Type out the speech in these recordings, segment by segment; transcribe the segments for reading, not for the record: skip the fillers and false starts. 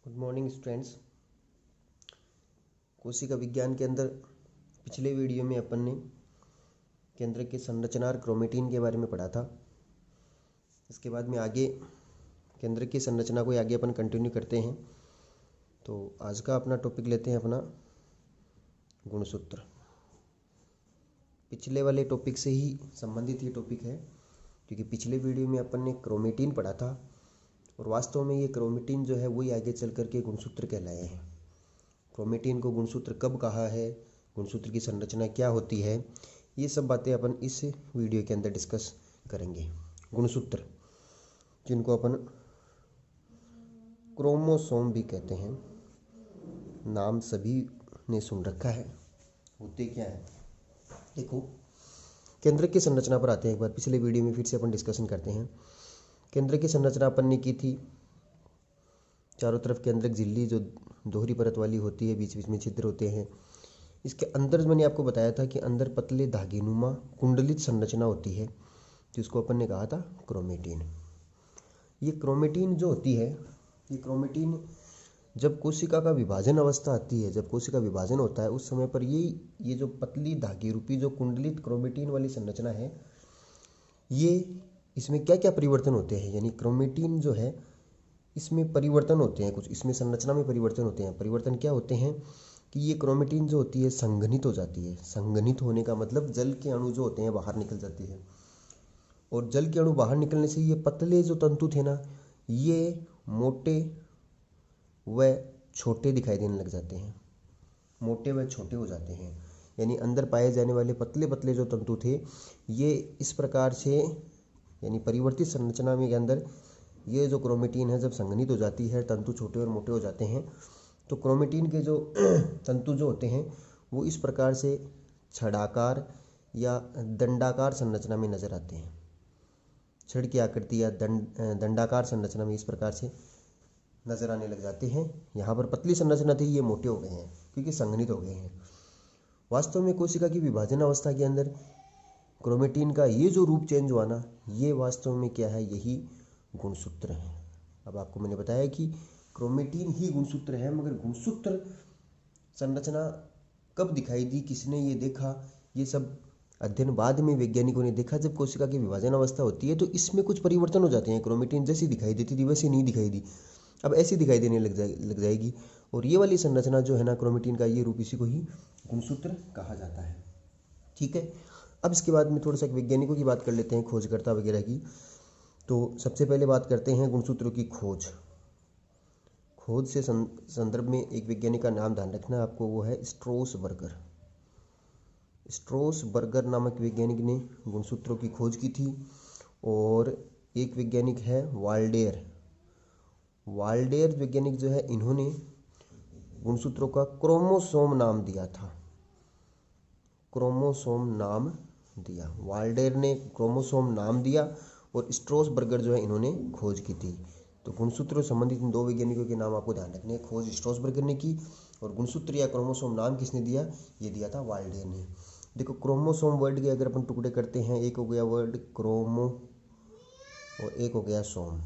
Good morning students. कोशिका विज्ञान के अंदर पिछले वीडियो में अपन ने केंद्र की संरचना और क्रोमेटिन के बारे में पढ़ा था। इसके बाद में आगे केंद्र की संरचना को आगे अपन कंटिन्यू करते हैं। तो आज का अपना टॉपिक लेते हैं अपना गुणसूत्र। पिछले वाले टॉपिक से ही संबंधित ये टॉपिक है, क्योंकि पिछले वीडियो में अपन ने क्रोमेटिन पढ़ा था और वास्तव में ये क्रोमेटिन जो है वही आगे चल कर के गुणसूत्र कहलाए हैं। क्रोमेटिन को गुणसूत्र कब कहा है, गुणसूत्र की संरचना क्या होती है, ये सब बातें अपन इस वीडियो के अंदर डिस्कस करेंगे। गुणसूत्र जिनको अपन क्रोमोसोम भी कहते हैं, नाम सभी ने सुन रखा है। होते क्या है, देखो केंद्र की संरचना पर आते हैं। एक बार पिछले वीडियो में फिर से अपन डिस्कशन करते हैं। केंद्र की संरचना अपन ने की थी, चारों तरफ केंद्रक झिल्ली जो दोहरी परत वाली होती है, बीच बीच में छिद्र होते हैं। इसके अंदर मैंने आपको बताया था कि अंदर पतले धागेनुमा कुंडलित संरचना होती है, जिसको अपन ने कहा था क्रोमेटिन। ये क्रोमेटिन जो होती है, ये क्रोमेटिन जब कोशिका का विभाजन अवस्था आती है, जब कोशिका विभाजन होता है, उस समय पर ये जो पतली धागे रूपी जो कुंडलित क्रोमेटिन वाली संरचना है, ये इसमें क्या क्या परिवर्तन होते हैं, यानी क्रोमेटिन जो है इसमें परिवर्तन होते हैं, कुछ इसमें संरचना में परिवर्तन होते हैं। परिवर्तन क्या होते हैं कि ये क्रोमेटिन जो होती है संघनित हो जाती है। संघनित होने का मतलब जल के अणु जो होते हैं बाहर निकल जाती है, और जल के अणु बाहर निकलने से ये पतले जो तंतु थे ना, ये मोटे व छोटे दिखाई देने लग जाते हैं, मोटे व छोटे हो जाते हैं। यानी अंदर पाए जाने वाले पतले पतले जो तंतु थे, ये इस प्रकार से, यानी परिवर्तित संरचना में के अंदर ये जो क्रोमेटिन है जब संघनित हो जाती है, तंतु छोटे और मोटे हो जाते हैं, तो क्रोमेटिन के जो तंतु जो होते हैं वो इस प्रकार से छड़ाकार या दंडाकार संरचना में नजर आते हैं। छड़ की आकृति या दंडाकार संरचना में इस प्रकार से नजर आने लग जाते हैं। यहाँ पर पतली संरचना थी, ये मोटे हो गए हैं क्योंकि संघनित हो गए हैं। वास्तव में कोशिका की विभाजन अवस्था के अंदर क्रोमेटिन का ये जो रूप चेंज हुआ ना, ये वास्तव में क्या है, यही गुणसूत्र है। अब आपको मैंने बताया कि क्रोमेटिन ही गुणसूत्र है, मगर गुणसूत्र संरचना कब दिखाई दी, किसने ये देखा, ये सब अध्ययन बाद में वैज्ञानिकों ने देखा। जब कोशिका की विभाजन अवस्था होती है तो इसमें कुछ परिवर्तन हो जाते हैं। क्रोमेटिन जैसी दिखाई देती थी वैसी नहीं दिखाई दी, अब ऐसी दिखाई देने लग जाएगी। और ये वाली संरचना जो है ना क्रोमेटिन का, ये रूप, इसी को ही गुणसूत्र कहा जाता है। ठीक है, अब इसके बाद में थोड़ा सा वैज्ञानिकों की बात कर लेते हैं, खोजकर्ता वगैरह की। तो सबसे पहले बात करते हैं गुणसूत्रों की खोज। खोज से संदर्भ में एक वैज्ञानिक का नाम ध्यान रखना आपको, वो है स्ट्रोसबर्गर। स्ट्रोसबर्गर नामक वैज्ञानिक ने गुणसूत्रों की खोज की थी। और एक वैज्ञानिक है वाल्डेयर। वाल्डेयर वैज्ञानिक जो है, इन्होंने गुणसूत्रों का क्रोमोसोम नाम दिया था। क्रोमोसोम नाम दिया, वाल्डेयर ने क्रोमोसोम नाम दिया और स्ट्रोसबर्गर जो है इन्होंने खोज की थी। तो गुणसूत्रों से संबंधित इन दो वैज्ञानिकों के नाम आपको ध्यान रखने हैं। खोज स्ट्रोसबर्गर ने की और गुणसूत्र या क्रोमोसोम नाम किसने दिया, ये दिया था वाल्डेयर ने। देखो क्रोमोसोम वर्ड के अगर अपन टुकड़े करते हैं, एक हो गया वर्ड क्रोमो और एक हो गया सोम।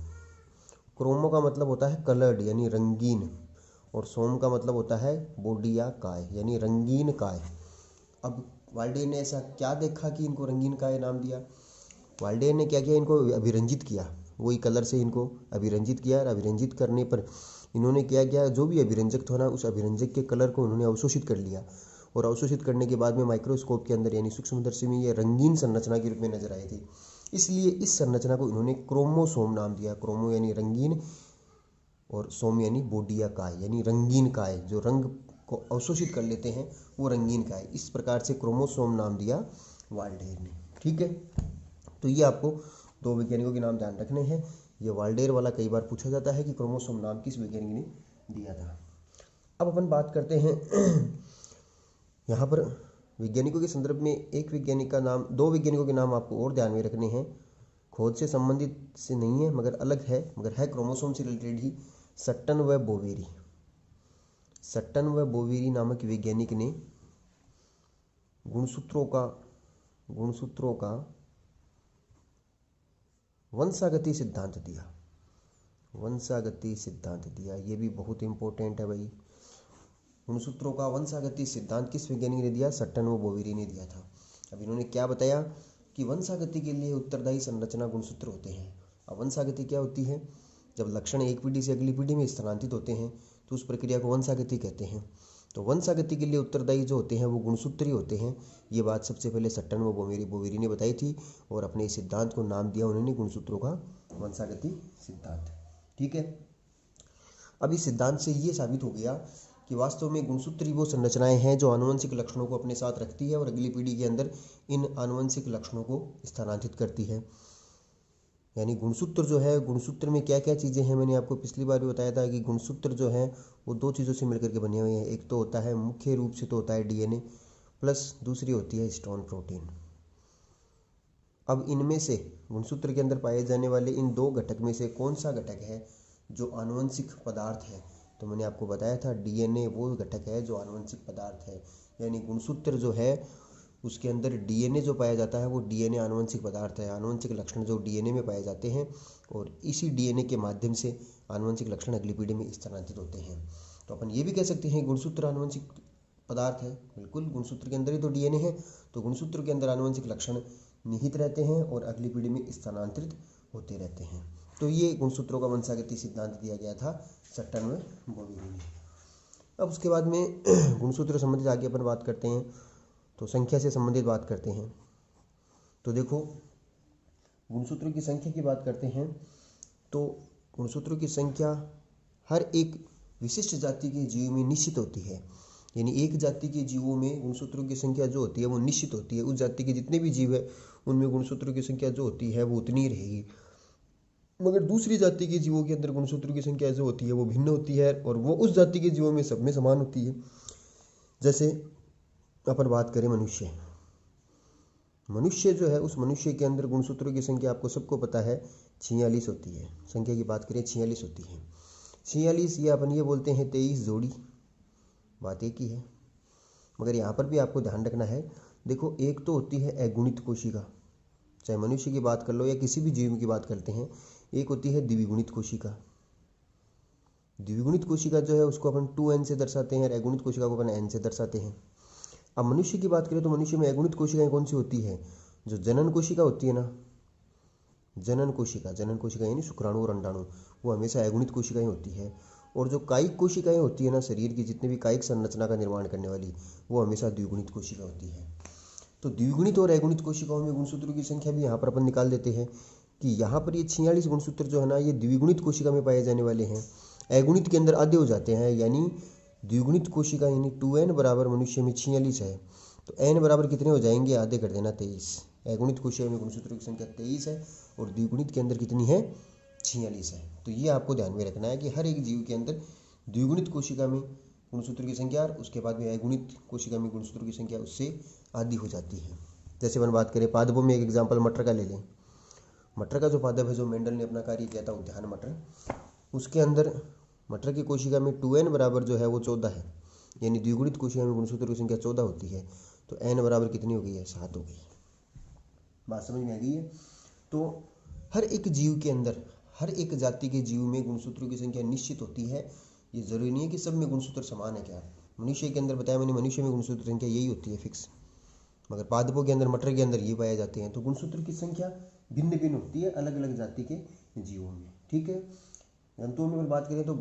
क्रोमो का मतलब होता है कलर्ड यानी रंगीन, और सोम का मतलब होता है बॉडी या काय यानी रंगीन काय। अब वाल्डेयर ने ऐसा क्या देखा कि इनको रंगीन काय नाम दिया। वाल्डेयर ने क्या किया, इनको अभिरंजित किया, वही कलर से इनको अभिरंजित किया। और अभिरंजित करने पर इन्होंने क्या किया, जो भी अभिरंजक था ना, उस अभिरंजक के कलर को उन्होंने अवशोषित कर लिया। और अवशोषित करने के बाद में माइक्रोस्कोप के अंदर यानी सूक्ष्मदर्शी में ये रंगीन संरचना के रूप में नजर आई थी। इसलिए इस संरचना को इन्होंने क्रोमोसोम नाम दिया। क्रोमो यानी रंगीन और सोम यानी बॉडी या काय यानी रंगीन काय, जो रंग को अवशोषित कर लेते हैं वो रंगीन काय। इस प्रकार से क्रोमोसोम नाम दिया वाल्डेयर ने। ठीक है, तो ये आपको दो वैज्ञानिकों के नाम ध्यान रखने हैं। ये वाल्डेयर वाला कई बार पूछा जाता है कि क्रोमोसोम नाम किस वैज्ञानिक ने दिया था। अब अपन बात करते हैं यहाँ पर वैज्ञानिकों के संदर्भ में एक वैज्ञानिक का नाम, दो वैज्ञानिकों के नाम आपको और ध्यान में रखने हैं। खोज से संबंधित से नहीं है, मगर अलग है, मगर है क्रोमोसोम से रिलेटेड ही। सट्टन व बोवेरी। सट्टन व बोवेरी नामक वैज्ञानिक ने गुणसूत्रों का वंशागति सिद्धांत दिया। वंशागति सिद्धांत दिया। ये भी बहुत इंपॉर्टेंट है भाई। गुणसूत्रों का वंशागति सिद्धांत किस वैज्ञानिक ने दिया? सट्टन व बोवेरी ने दिया था। अब इन्होंने क्या बताया कि वंशागति के लिए उत्तरदायी संरचना गुणसूत्र होते हैं। अब वंशागति क्या होती है? जब लक्षण एक पीढ़ी से अगली पीढ़ी में स्थानांतरित होते हैं तो उस प्रक्रिया को वंशागति कहते हैं। तो वंशागति के लिए उत्तरदायी जो होते हैं वो गुणसूत्र ही होते हैं। ये बात सबसे पहले सट्टन व बोवेरी ने बताई थी और अपने इस सिद्धांत को नाम दिया उन्होंने गुणसूत्रों का वंशागति सिद्धांत। ठीक है। अब इस सिद्धांत से ये साबित हो गया कि वास्तव में गुणसूत्री वो संरचनाएं हैं जो आनुवंशिक लक्षणों को अपने साथ रखती है और अगली पीढ़ी के अंदर इन आनुवंशिक लक्षणों को स्थानांतरित करती है। यानी गुणसूत्र जो है, गुणसूत्र में क्या क्या चीज़ें हैं, मैंने आपको पिछली बार भी बताया था कि गुणसूत्र जो है वो दो चीज़ों से मिलकर के बने हुए हैं। एक तो होता है, मुख्य रूप से तो होता है डीएनए, प्लस दूसरी होती है हिस्टोन प्रोटीन। अब इनमें से गुणसूत्र के अंदर पाए जाने वाले इन दो घटक में से कौन सा घटक है जो आनुवंशिक पदार्थ है? तो मैंने आपको बताया था डीएनए वो घटक है जो आनुवंशिक पदार्थ है। यानी गुणसूत्र जो है उसके अंदर डीएनए जो पाया जाता है वो डीएनए आनुवंशिक पदार्थ है। आनुवंशिक लक्षण जो डीएनए में पाए जाते हैं और इसी डीएनए के माध्यम से आनुवंशिक लक्षण अगली पीढ़ी में स्थानांतरित होते हैं। तो अपन ये भी कह सकते हैं गुणसूत्र आनुवंशिक पदार्थ है। बिल्कुल, गुणसूत्र के अंदर ही तो डीएनए है, तो गुणसूत्र के अंदर आनुवंशिक लक्षण निहित रहते हैं और अगली पीढ़ी में स्थानांतरित होते रहते हैं। तो ये गुणसूत्रों का वंशागति सिद्धांत दिया गया था सट्टन व बोवेरी ने। अब उसके बाद में गुणसूत्र संबंधित आगे अपन बात करते हैं, तो संख्या से संबंधित बात करते हैं। तो देखो, गुणसूत्रों की संख्या की बात करते हैं तो गुणसूत्रों की संख्या हर एक विशिष्ट जाति के जीव में निश्चित होती है। यानी एक जाति के जीवों में गुणसूत्रों की संख्या जो होती है वो निश्चित होती है। उस जाति के जितने भी जीव है उनमें गुणसूत्रों की संख्या जो होती है वो उतनी ही रहेगी। मगर दूसरी जाति के जीवों के अंदर गुणसूत्रों की संख्या जो होती है वो भिन्न होती है और वो उस जाति के जीवों में सब में समान होती है। जैसे अपन बात करें मनुष्य जो है, उस मनुष्य के अंदर गुणसूत्रों की संख्या आपको सबको पता है 46 होती है। संख्या की बात करें 46 होती है। 46 या अपन ये बोलते हैं 23 जोड़ी, बात एक ही है। मगर यहाँ पर भी आपको ध्यान रखना है। देखो, एक तो होती है अगुणित कोशिका, चाहे मनुष्य की बात कर लो या किसी भी जीव की बात करते हैं। एक होती है द्विगुणित कोशिका। द्विगुणित कोशिका जो है उसको अपन 2n से दर्शाते हैं और अगुणित कोशिका को अपन n से दर्शाते हैं। अब मनुष्य की बात करें तो मनुष्य में अगुणित कोशिकाएं कौन सी होती है? जो जनन कोशिका होती है ना, जनन कोशिका यानी शुक्राणु और अंडाणु, वो हमेशा अगुणित कोशिकाएं होती है। और जो कायिक कोशिकाएं होती है ना, शरीर की जितने भी कायिक संरचना का निर्माण करने वाली, वो हमेशा द्विगुणित कोशिका होती है। तो द्विगुणित और अगुणित कोशिकाओं में गुणसूत्रों की संख्या भी यहाँ पर अपन निकाल देते हैं कि यहाँ पर ये 46 गुणसूत्र जो है ना, ये द्विगुणित कोशिका में पाए जाने वाले हैं। अगुणित के अंदर आधे हो जाते हैं, यानी द्विगुणित कोशिका यानी 2n बराबर मनुष्य में 46 है, तो n बराबर कितने हो जाएंगे? आधे कर देना 23। अगुणित कोशिका में गुणसूत्रों की संख्या 23 है और द्विगुणित के अंदर कितनी है? 46 है। तो ये आपको ध्यान में रखना है कि हर एक जीव के अंदर द्विगुणित कोशिका में गुणसूत्र की संख्या और उसके बाद में अगुणित कोशिका में गुणसूत्र की संख्या उससे आधी हो जाती है। जैसे अपन बात करें पादपों में, एक एग्जाम्पल मटर का ले लें। मटर का जो पादप है, जो मेंडल ने अपना कार्य किया था उद्यान मटर, उसके अंदर मटर की कोशिका में 2n बराबर जो है वो 14 है। यानी द्विगुणित कोशिका में गुणसूत्र की संख्या 14 होती है, तो n बराबर कितनी हो गई है? 7 हो गई। बात समझ में आ गई है? तो हर एक जीव के अंदर, हर एक जाति के जीव में गुणसूत्रों की संख्या निश्चित होती है। ये जरूरी नहीं है कि सब में गुणसूत्र समान है। क्या मनुष्य के अंदर बताया मैंने, मनुष्य में गुणसूत्र संख्या यही होती है फिक्स, मगर पादपों के अंदर, मटर के अंदर ये पाए जाते हैं। तो गुणसूत्र की संख्या भिन्न भिन्न होती है अलग अलग जाति के जीवों में। ठीक है। जंतुओं में अगर बात करें तो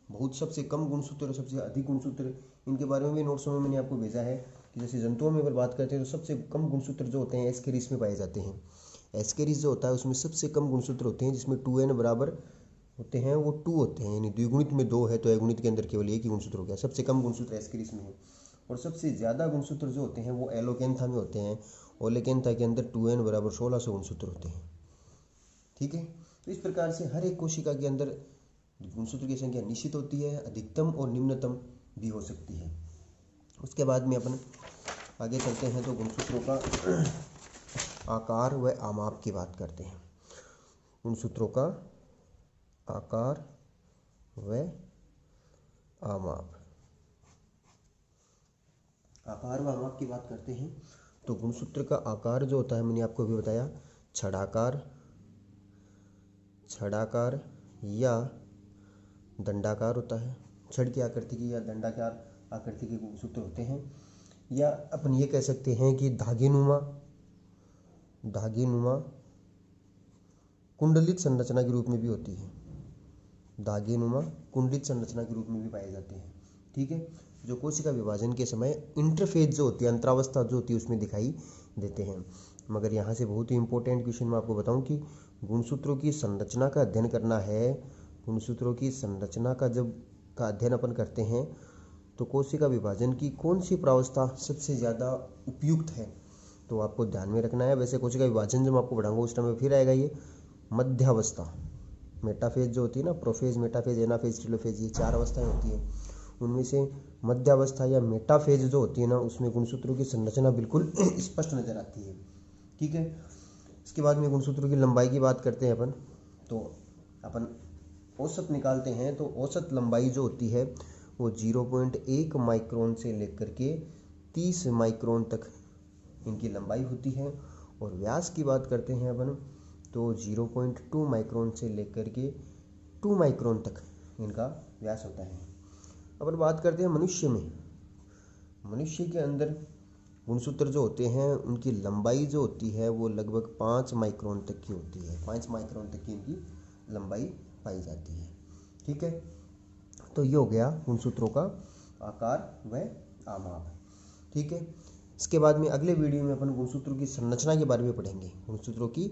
बहुत सबसे कम गुणसूत्र और सबसे अधिक गुणसूत्र, इनके बारे में भी नोट्स में मैंने आपको भेजा है कि जैसे जंतुओं में अगर बात करते हैं तो सबसे कम गुणसूत्र जो होते हैं एस्केरिस में पाए जाते हैं। एस्केरिस जो होता है उसमें सबसे कम गुणसूत्र होते हैं, जिसमें 2n बराबर होते हैं, वो 2 होते हैं। यानी द्विगुणित में 2 है तो अगुणित के अंदर केवल एक ही गुणसूत्र हो गया। सबसे कम गुणसूत्र एस्केरिस में है। और सबसे ज़्यादा गुणसूत्र जो होते हैं वो एलोकेंथा में होते हैं। ओलेकेंथा के अंदर 2n बराबर 1600 गुणसूत्र होते हैं। ठीक है। तो इस प्रकार से हर एक कोशिका के अंदर गुणसूत्र की संख्या निश्चित होती है, अधिकतम और निम्नतम भी हो सकती है। उसके बाद में अपन आगे चलते हैं तो गुणसूत्रों का आकार व आमाप की बात करते हैं। गुणसूत्रों का आकार व आमाप, आकार व आमाप की बात करते हैं तो गुणसूत्र का आकार जो होता है मैंने आपको अभी बताया, छड़ाकार, या दंडाकार होता है, छड़ की आकृति की या दंडाकार आकृति के गुणसूत्र होते हैं, या अपन ये कह सकते हैं कि धागेनुमा कुंडलित संरचना के रूप में भी होती है। धागेनुमा कुंडलित संरचना के रूप में भी पाए जाते हैं। ठीक है, जो कोशिका विभाजन के समय इंटरफेज जो होती है, अंतरावस्था जो होती है, उसमें दिखाई देते हैं। मगर यहाँ से बहुत ही इंपॉर्टेंट क्वेश्चन मैं आपको बताऊं कि गुणसूत्रों की संरचना का अध्ययन करना है। गुणसूत्रों की संरचना का अध्ययन अपन करते हैं तो कोशिका विभाजन की कौन सी प्रावस्था सबसे ज़्यादा उपयुक्त है, तो आपको ध्यान में रखना है। वैसे कोशिका विभाजन जब मैं आपको पढ़ाऊंगा उस टाइम में फिर आएगा ये मध्यावस्था, मेटाफेज जो होती है ना, प्रोफेज, मेटाफेज, एनाफेज, टेलोफेज, ये 4 अवस्थाएं होती हैं। उनमें से मध्यावस्था या मेटाफेज जो होती है ना, उसमें गुणसूत्रों की संरचना बिल्कुल स्पष्ट नजर आती है। ठीक है, इसके बाद में गुणसूत्रों की लंबाई की बात करते हैं अपन, तो अपन औसत निकालते हैं। तो औसत लंबाई जो होती है वो 0.1 माइक्रोन से लेकर के 30 माइक्रोन तक इनकी लंबाई होती है। और व्यास की बात करते हैं अपन तो 0.2 माइक्रोन से लेकर के 2 माइक्रोन तक इनका व्यास होता है। अपन बात करते हैं मनुष्य में। मनुष्य के अंदर गुणसूत्र जो होते हैं उनकी लंबाई जो होती है वो लगभग 5 माइक्रोन तक की होती है। 5 माइक्रोन तक की इनकी लंबाई पाई जाती है। ठीक है, तो ये हो गया गुणसूत्रों का आकार व आमाप। ठीक है, इसके बाद में अगले वीडियो में अपन गुणसूत्रों की संरचना के बारे में पढ़ेंगे। गुणसूत्रों की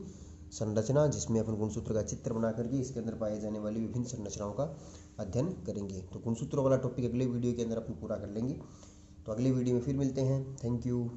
संरचना, जिसमें अपन गुणसूत्र का चित्र बना करके इसके अंदर पाए जाने वाली विभिन्न संरचनाओं का अध्ययन करेंगे। तो गुणसूत्रों वाला टॉपिक अगले वीडियो के अंदर अपन पूरा कर लेंगे। तो अगले वीडियो में फिर मिलते हैं। Thank you.